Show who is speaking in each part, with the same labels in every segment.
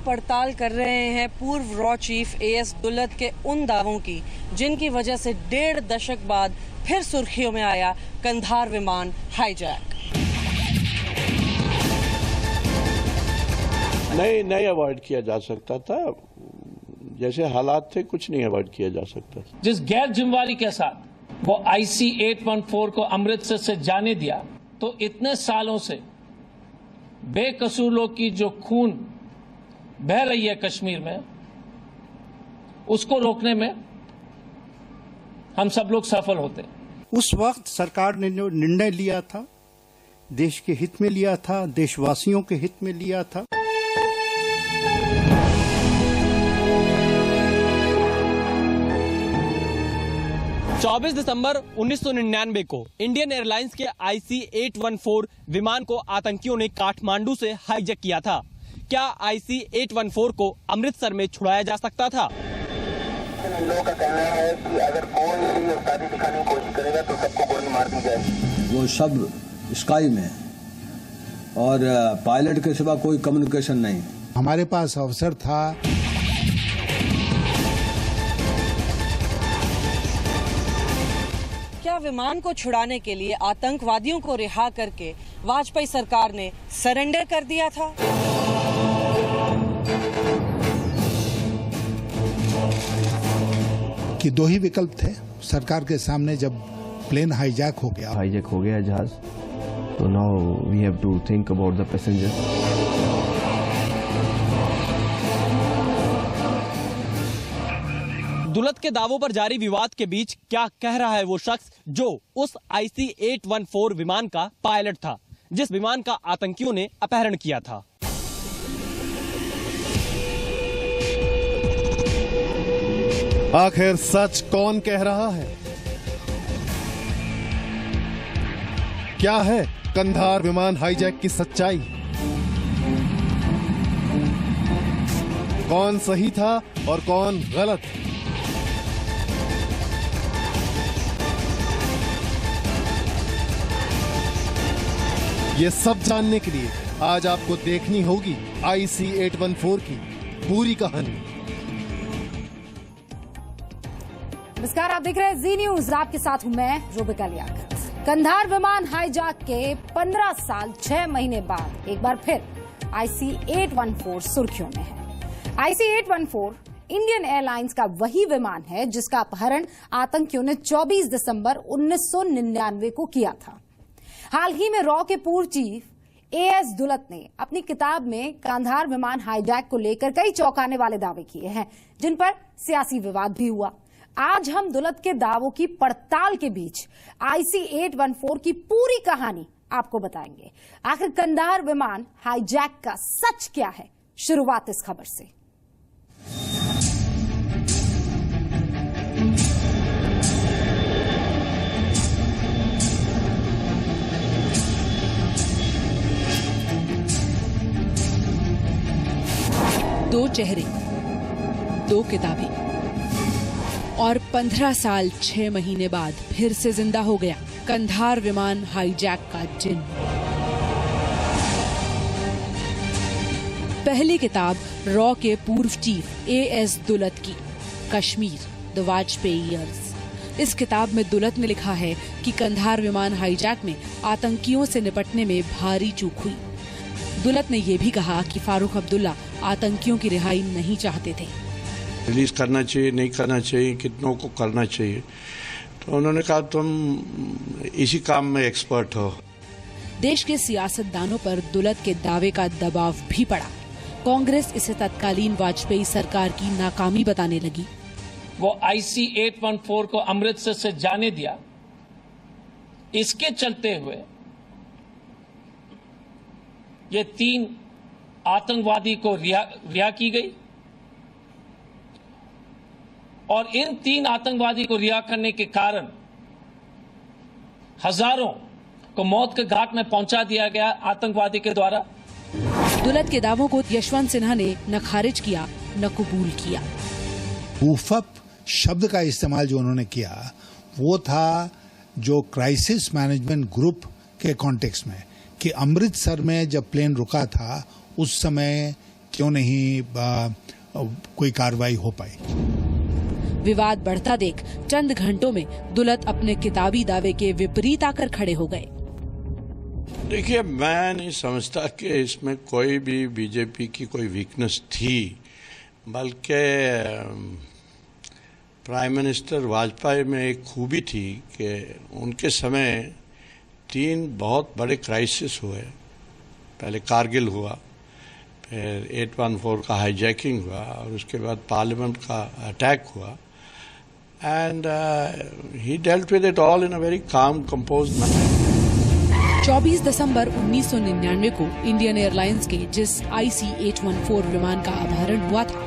Speaker 1: पड़ताल कर रहे हैं पूर्व रॉ चीफ एएस दुल्लत के उन दावों की जिनकी वजह से 1.5 दशक बाद फिर सुर्खियों में आया कंधार विमान हाईजैक।
Speaker 2: नहीं अवॉइड किया जा सकता था, जैसे हालात थे कुछ नहीं अवॉइड किया जा सकता था।
Speaker 3: जिस गैर जिम्मेवारी के साथ वो IC 814 को अमृतसर से जाने दिया, तो इतने सालों से बेकसूर लोग की जो खून बह रही है कश्मीर में, उसको रोकने में हम सब लोग सफल होते।
Speaker 4: उस वक्त सरकार ने जो निर्णय लिया था देश के हित में लिया था, देशवासियों के हित में लिया था।
Speaker 5: चौबीस दिसंबर 1999 को इंडियन एयरलाइंस के IC 814 विमान को आतंकियों ने काठमांडू से हाईजैक किया था। क्या IC 814 को अमृतसर में छुड़ाया जा सकता था?
Speaker 6: लोगों का कहना है कि अगर कोई भी अवतारी दिखाने की कोशिश करेगा तो सबको गोली मार दी जाएगी।
Speaker 7: वो सब स्काई में और पायलट के सिवा कोई कम्युनिकेशन नहीं।
Speaker 4: हमारे पास अवसर था।
Speaker 1: क्या विमान को छुड़ाने के लिए आतंकवादियों को रिहा करके वाजपेयी सरकार ने सरेंडर कर दिया था?
Speaker 4: कि दो ही विकल्प थे सरकार के सामने जब प्लेन हाईजैक हो गया
Speaker 8: जहाज, तो now we have to think about the passengers.
Speaker 5: Dulat के दावों पर जारी विवाद के बीच क्या कह रहा है वो शख्स जो उस IC 814 विमान का पायलट था, जिस विमान का आतंकियों ने अपहरण किया था?
Speaker 9: आखिर सच कौन कह रहा है? क्या है कंधार विमान हाईजैक की सच्चाई? कौन सही था और कौन गलत? ये सब जानने के लिए आज आपको देखनी होगी IC 814 की पूरी कहानी।
Speaker 10: नमस्कार, आप देख रहे हैं जी न्यूज। आपके साथ हूं मैं रूबिका लियाकत। कंधार विमान हाईजैक के 15 साल 6 महीने बाद एक बार फिर IC 814 सुर्खियों में है। IC 814 इंडियन एयरलाइंस का वही विमान है जिसका अपहरण आतंकियों ने 24 दिसंबर 1999 को किया था। हाल ही में रॉ के पूर्व चीफ एएस दुल्लत ने अपनी किताब में कंधार विमान हाईजैक को लेकर कई चौंकाने वाले दावे किए हैं, जिन पर सियासी विवाद भी हुआ। आज हम दुल्लत के दावों की पड़ताल के बीच IC 814 की पूरी कहानी आपको बताएंगे। आखिर कंधार विमान हाईजैक का सच क्या है? शुरुआत इस खबर से।
Speaker 11: दो चेहरे, दो किताबें और 15 साल 6 महीने बाद फिर से जिंदा हो गया कंधार विमान हाईजैक का जिन। पहली किताब रॉ के पूर्व चीफ एएस दुल्लत की, कश्मीर द वाजपेयी ईयर्स। इस किताब में दुल्लत ने लिखा है कि कंधार विमान हाईजैक में आतंकियों से निपटने में भारी चूक हुई। दुल्लत ने यह भी कहा कि फारूक अब्दुल्ला आतंकियों की रिहाई नहीं चाहते थे।
Speaker 2: रिलीज करना चाहिए, नहीं करना चाहिए, कितनों को करना चाहिए, तो उन्होंने कहा तुम इसी काम में एक्सपर्ट हो।
Speaker 11: देश के सियासतदानों पर दुल्लत के दावे का दबाव भी पड़ा। कांग्रेस इसे तत्कालीन वाजपेयी सरकार की नाकामी बताने लगी।
Speaker 3: वो IC 814 को अमृतसर से जाने दिया, इसके चलते हुए ये 3 आतंकवादी को रिहा की गई और इन 3 आतंकवादी को रिहा करने के कारण हजारों को मौत के घाट में पहुंचा दिया गया आतंकवादी के द्वारा।
Speaker 11: दुल्लत के दावों को यशवंत सिन्हा ने न खारिज किया न कबूल किया।
Speaker 4: ऊफप शब्द का इस्तेमाल जो उन्होंने किया वो था जो क्राइसिस मैनेजमेंट ग्रुप के कॉन्टेक्स्ट में, कि अमृतसर में जब प्लेन रुका था उस समय क्यों नहीं कोई कार्रवाई हो पाई।
Speaker 11: विवाद बढ़ता देख चंद घंटों में दुलत अपने किताबी दावे के विपरीत आकर खड़े हो गए।
Speaker 2: देखिए, मैं नहीं समझता कि इसमें कोई भी बीजेपी की कोई वीकनेस थी, बल्कि प्राइम मिनिस्टर वाजपेयी में एक खूबी थी कि उनके समय 3 बहुत बड़े क्राइसिस हुए। पहले कारगिल हुआ, फिर 814 का हाईजैकिंग हुआ और उसके बाद पार्लियामेंट का अटैक हुआ। And he dealt with it all in a very calm composed manner.
Speaker 11: 24 दिसंबर 1999 को इंडियन एयरलाइंस के जिस IC-814 विमान का अपहरण हुआ था,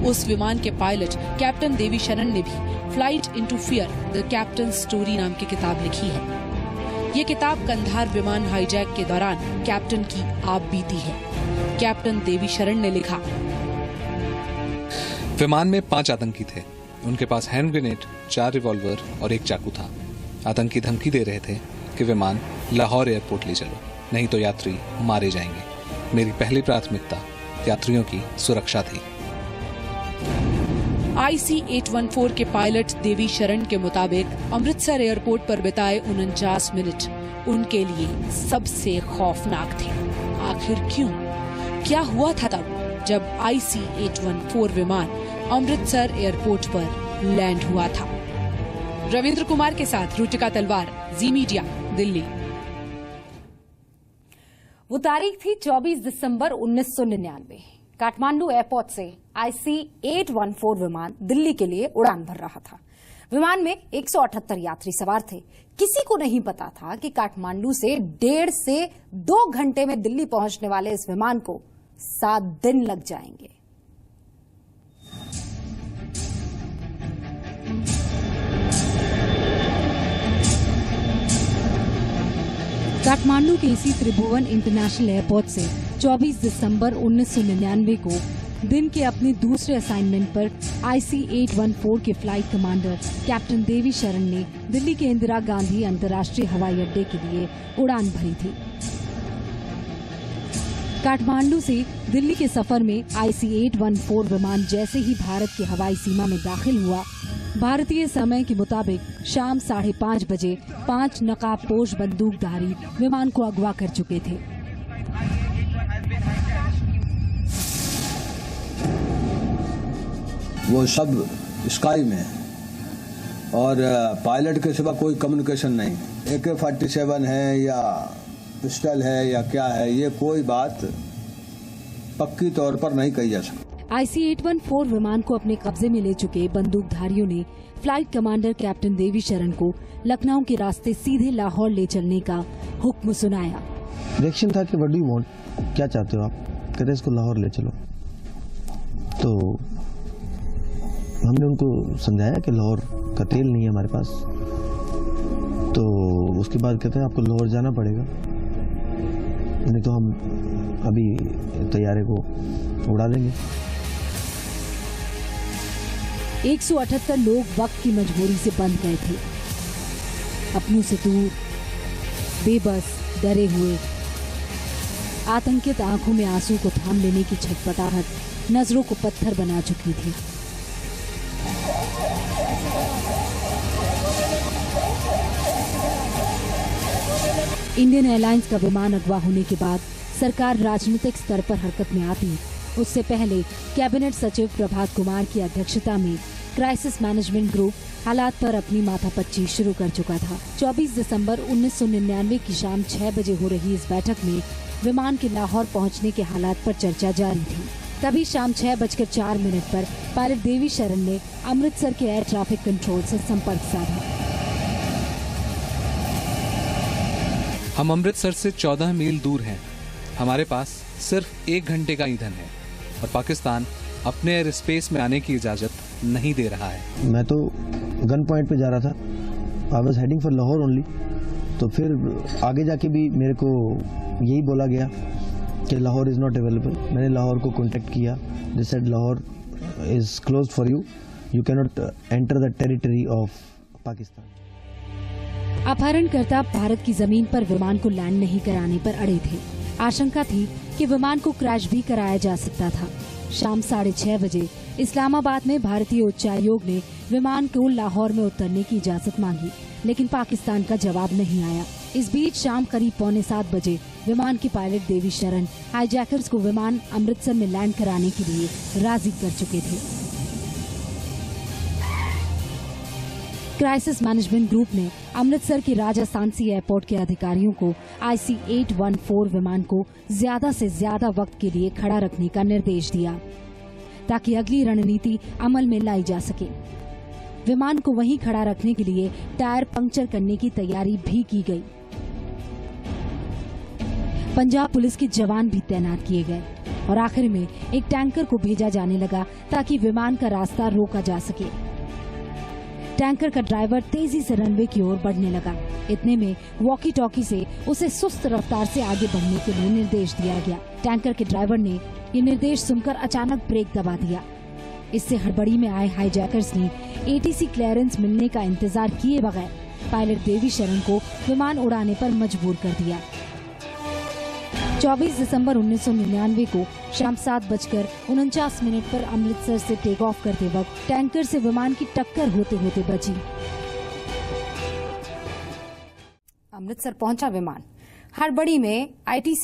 Speaker 11: उस विमान के पायलट कैप्टन देवी शरण ने भी flight into fear the captain story नाम की किताब लिखी है। ये किताब कंधार विमान हाईजैक के दौरान कैप्टन की आप बीती है। कैप्टन देवी शरण ने लिखा,
Speaker 12: विमान में 5 आतंकी थे। उनके पास हैंड ग्रेनेड, 4 रिवॉल्वर और 1 चाकू था। आतंकी धमकी दे रहे थे कि विमान लाहौर एयरपोर्ट ले चलो, नहीं तो यात्री मारे जाएंगे। मेरी पहली प्राथमिकता यात्रियों की सुरक्षा थी।
Speaker 11: IC-814 के पायलट देवी शरण के मुताबिक अमृतसर एयरपोर्ट पर बिताए 49 मिनट उनके लिए सबसे खौफनाक थे। आखिर क्यों? क्या हुआ था तब जब IC-814 विमान अमृतसर एयरपोर्ट पर लैंड हुआ था? रविंद्र कुमार के साथ रुचिका तलवार, जी मीडिया, दिल्ली।
Speaker 10: वो तारीख थी 24 दिसंबर 1999। काठमांडू एयरपोर्ट से IC-814 विमान दिल्ली के लिए उड़ान भर रहा था। विमान में 178 यात्री सवार थे। किसी को नहीं पता था कि काठमांडू से 1.5 से 2 घंटे में दिल्ली पहुंचने वाले इस विमान को 7 दिन लग जाएंगे। काठमांडू के इसी त्रिभुवन इंटरनेशनल एयरपोर्ट से 24 दिसंबर 1999 को दिन के अपने दूसरे असाइनमेंट पर IC-814 के फ्लाइट कमांडर कैप्टन देवी शरण ने दिल्ली के इंदिरा गांधी अंतर्राष्ट्रीय हवाई अड्डे के लिए उड़ान भरी थी। काठमांडू से दिल्ली के सफर में IC-814 विमान जैसे ही भारत की हवाई सीमा में दाखिल हुआ, भारतीय समय के मुताबिक शाम 5:30 बजे 5 नकाबपोश बंदूकधारी विमान को अगवा कर चुके थे।
Speaker 7: वो सब स्काई में और पायलट के सिवा कोई कम्युनिकेशन नहीं। AK-47 है या पिस्टल है या क्या है, ये कोई बात पक्की तौर पर नहीं कही जा सकती।
Speaker 10: IC-814 विमान को अपने कब्जे में ले चुके बंदूकधारियों ने फ्लाइट कमांडर कैप्टन देवी शरण को लखनऊ के रास्ते सीधे लाहौर ले चलने का हुक्म सुनाया।
Speaker 8: रिएक्शन था कि व्हाट डू यू वांट, क्या चाहते हो आप? कहते इसको लाहौर ले चलो। तो हमने उनको समझाया कि लाहौर का तेल नहीं है हमारे पास। तो उसके बाद कहते हैं आपको लाहौर जाना पड़ेगा, नहीं तो हम अभी तैयारे को उड़ा देंगे।
Speaker 10: 178 लोग वक्त की मजबूरी से बंध गए थे, अपनों से दूर, बेबस, डरे हुए। आतंकित आंखों में आंसू को थाम लेने की छटपटाहट नजरों को पत्थर बना चुकी थी। इंडियन एयरलाइंस का विमान अगवा होने के बाद सरकार राजनीतिक स्तर पर हरकत में आती। उससे पहले कैबिनेट सचिव प्रभात कुमार की अध्यक्षता में क्राइसिस मैनेजमेंट ग्रुप हालात पर अपनी माथापच्ची शुरू कर चुका था। 24 दिसंबर 1999 की शाम 6 बजे हो रही इस बैठक में विमान के लाहौर पहुंचने के हालात पर चर्चा जारी थी। तभी शाम 6:04 पर पायलट देवी शरण ने अमृतसर के एयर ट्रैफिक कंट्रोल से संपर्क साधा।
Speaker 12: हम अमृतसर से 14 मील दूर हैं। हमारे पास सिर्फ 1 घंटे का ईंधन है और पाकिस्तान अपने एयर स्पेस में आने की इजाजत नहीं दे रहा है।
Speaker 8: मैं तो गन पॉइंट पे जा रहा था, I was heading for Lahore only. तो फिर आगे जाके भी मेरे को यही बोला गया कि लाहौर इज नॉट अवेलेबल। मैंने लाहौर को कांटेक्ट किया, they said Lahore is closed for you, you can not enter the territory of Pakistan.
Speaker 10: अपहरणकर्ता भारत की जमीन पर विमान को लैंड नहीं कराने पर अड़े थे। आशंका थी कि विमान को क्रैश भी कराया जा सकता था। शाम 6:30 बजे इस्लामाबाद में भारतीय उच्चायोग ने विमान को लाहौर में उतरने की इजाजत मांगी, लेकिन पाकिस्तान का जवाब नहीं आया। इस बीच शाम करीब 6:45 बजे विमान के पायलट देवी शरण हाईजैकर्स को विमान अमृतसर में लैंड कराने के लिए राजी कर चुके थे। क्राइसिस मैनेजमेंट ग्रुप ने अमृतसर के राजा सांसी एयरपोर्ट के अधिकारियों को IC-814 विमान को ज्यादा से ज्यादा वक्त के लिए खड़ा रखने का निर्देश दिया, ताकि अगली रणनीति अमल में लाई जा सके। विमान को वहीं खड़ा रखने के लिए टायर पंक्चर करने की तैयारी भी की गई। पंजाब पुलिस के जवान भी तैनात किए गए और आखिर में एक टैंकर को भेजा जाने लगा ताकि विमान का रास्ता रोका जा सके। टैंकर का ड्राइवर तेजी से रनवे की ओर बढ़ने लगा। इतने में वॉकी टॉकी से उसे सुस्त रफ्तार से आगे बढ़ने के लिए निर्देश दिया गया। टैंकर के ड्राइवर ने ये निर्देश सुनकर अचानक ब्रेक दबा दिया। इससे हड़बड़ी में आए हाईजैकर्स ने ATC क्लियरेंस मिलने का इंतजार किए बगैर पायलट देवी शरण को विमान उड़ाने पर मजबूर कर दिया। 24 दिसंबर 1999 को शाम 7:49 पर अमृतसर से टेक ऑफ करते वक्त टैंकर से विमान की टक्कर होते होते बची। अमृतसर पहुंचा विमान। हड़बड़ी में ITC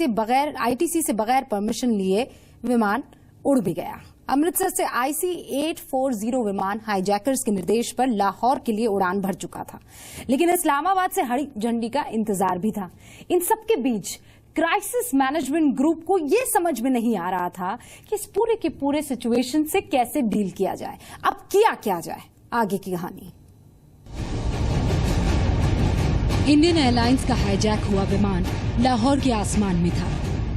Speaker 10: से बगैर परमिशन लिए विमान उड़ भी गया। अमृतसर से IC-840 विमान हाईजैकर्स के निर्देश पर लाहौर के लिए उड़ान भर चुका था, लेकिन इस्लामाबाद से हरी झंडी का इंतजार भी था। इन सबके बीच क्राइसिस मैनेजमेंट ग्रुप को यह समझ में नहीं आ रहा था कि इस पूरे के पूरे सिचुएशन से कैसे डील किया जाए। अब किया जाए, आगे की कहानी।
Speaker 11: इंडियन एयरलाइंस का हाईजैक हुआ विमान लाहौर के आसमान में था,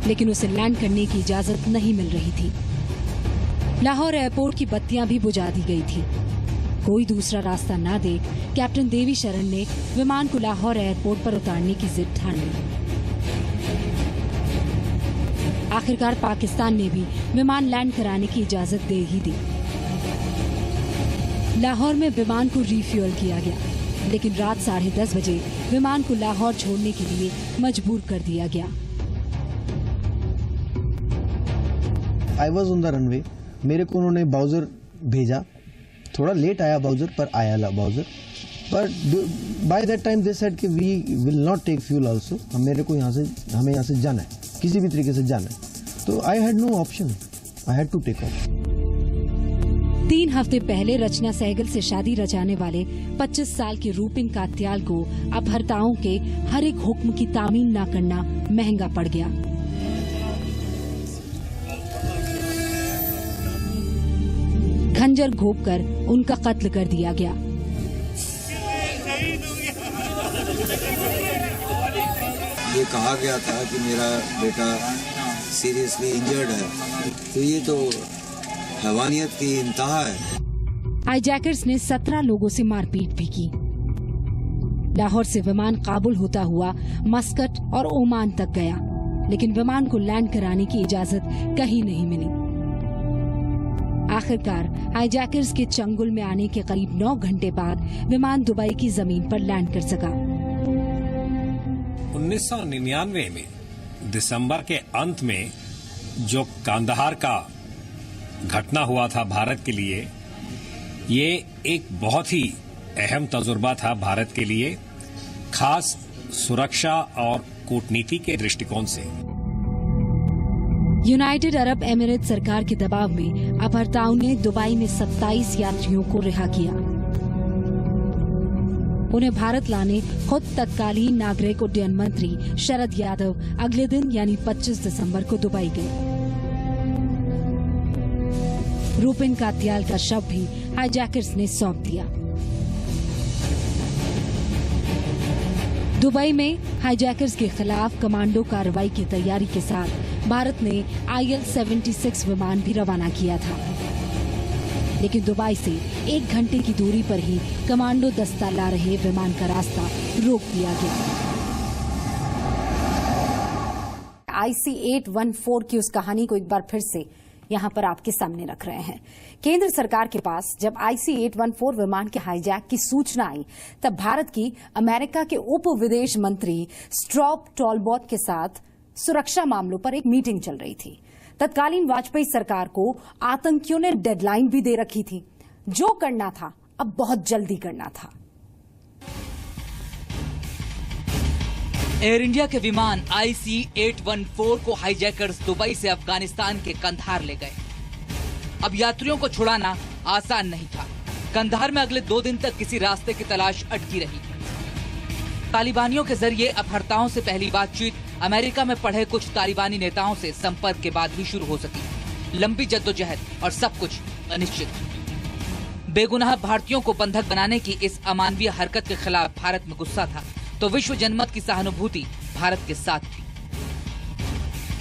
Speaker 11: लेकिन उसे लैंड करने की इजाजत नहीं मिल रही थी। लाहौर एयरपोर्ट की बत्तियां भी बुझा दी गई थी। कोई दूसरा रास्ता न देख कैप्टन देवी शरण ने विमान को लाहौर एयरपोर्ट पर उतारने की जिद ठान ली। आखिरकार पाकिस्तान ने भी विमान लैंड कराने की इजाजत दे ही दी। लाहौर में विमान को रिफ्यूल किया गया, लेकिन रात 10:30 बजे विमान को लाहौर छोड़ने के लिए मजबूर कर दिया गया।
Speaker 8: I was on the runway. मेरे को उन्होंने बाउजर भेजा। थोड़ा लेट आया बाउजर, पर आया bowser. But by that time they said कि we will not take fuel also. हमें यहाँ से जाना है, किसी भी तरीके से जाना है। तो I had no option, I had to take off.
Speaker 11: 3 हफ्ते पहले रचना सहगल से शादी रचाने वाले 25 साल के रूपिन कात्याल को अपहर्ताओं के हर एक हुक्म की तामील न करना महंगा पड़ गया। खंजर घोंपकर उनका कत्ल कर दिया गया।
Speaker 7: ये कहा गया था कि मेरा बेटा सीरियसली इंजर्ड है, तो ये तो हैवानियत की इंतहा है।
Speaker 11: हाईजैकर्स ने 17 लोगों से मारपीट भी की। लाहौर से विमान काबुल होता हुआ मस्कट और ओमान तक गया, लेकिन विमान को लैंड कराने की इजाजत कहीं नहीं मिली। आखिरकार हाईजैकर्स के चंगुल में आने के करीब 9 घंटे बाद विमान दुबई की जमीन पर लैंड कर सका।
Speaker 13: 1999 में दिसंबर के अंत में जो कांदाहार का घटना हुआ था भारत के लिए, ये एक बहुत ही अहम तजुर्बा था भारत के लिए, खास सुरक्षा और कूटनीति के दृष्टिकोण से।
Speaker 11: यूनाइटेड अरब एमिरेट सरकार के दबाव में अपहर्ताओं ने दुबई में 27 यात्रियों को रिहा किया। उन्हें भारत लाने खुद तत्कालीन नागरिक उड्डयन मंत्री शरद यादव अगले दिन यानी 25 दिसंबर को दुबई गए। रूपिन कात्याल का शव भी हाईजैकर्स ने सौंप दिया। दुबई में हाईजैकर्स के खिलाफ कमांडो कार्रवाई की तैयारी के साथ भारत ने IL-76 विमान भी रवाना किया था, लेकिन दुबई से 1 घंटे की दूरी पर ही कमांडो दस्ता ला रहे विमान का रास्ता रोक दिया गया।
Speaker 10: IC-814 की उस कहानी को एक बार फिर से यहां पर आपके सामने रख रहे हैं। केंद्र सरकार के पास जब IC-814 विमान के हाईजैक की सूचना आई, तब भारत की अमेरिका के उप विदेश मंत्री स्ट्रॉप टॉलबॉट के साथ सुरक्षा मामलों पर एक मीटिंग चल रही थी। तत्कालीन वाजपेयी सरकार को आतंकियों ने डेडलाइन भी दे रखी थी। जो करना था अब बहुत जल्दी करना था।
Speaker 14: एयर इंडिया के विमान IC-814 को हाईजैकर्स दुबई से अफगानिस्तान के कंधार ले गए। अब यात्रियों को छुड़ाना आसान नहीं था। कंधार में अगले 2 दिन तक किसी रास्ते की तलाश अटकी रही। तालिबानियों के जरिए अपहर्ताओं से पहली बातचीत अमेरिका में पढ़े कुछ तालिबानी नेताओं से संपर्क के बाद ही शुरू हो सकी। लंबी जद्दोजहद और सब कुछ अनिश्चित। बेगुनाह भारतीयों को बंधक बनाने की इस अमानवीय हरकत के खिलाफ भारत में गुस्सा था तो विश्व जनमत की सहानुभूति भारत के साथ थी।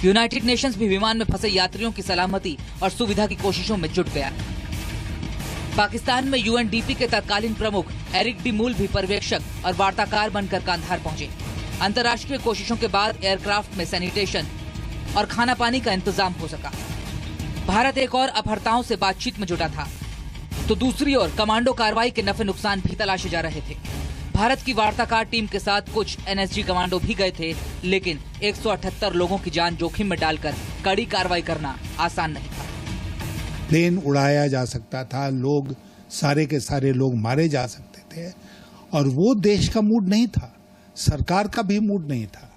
Speaker 14: यूनाइटेड नेशंस भी विमान में फंसे यात्रियों की सलामती और सुविधा की कोशिशों में जुट गया। पाकिस्तान में UNDP के तत्कालीन प्रमुख एरिक डी मूल भी पर्यवेक्षक और वार्ताकार बनकर कंधार पहुंचे। अंतर्राष्ट्रीय कोशिशों के बाद एयरक्राफ्ट में सैनिटेशन और खाना पानी का इंतजाम हो सका। भारत एक और अपहर्ताओं से बातचीत में जुटा था तो दूसरी ओर कमांडो कार्रवाई के नफे नुकसान भी तलाशे जा रहे थे। भारत की वार्ताकार टीम के साथ कुछ NSG कमांडो भी गए थे, लेकिन 178 लोगों की जान जोखिम में डालकर कड़ी कार्रवाई करना आसान नहीं था।
Speaker 4: प्लेन उड़ाया जा सकता था, लोग सारे के सारे लोग मारे जा सकते थे और वो देश का मूड नहीं था, सरकार का भी मूड नहीं था।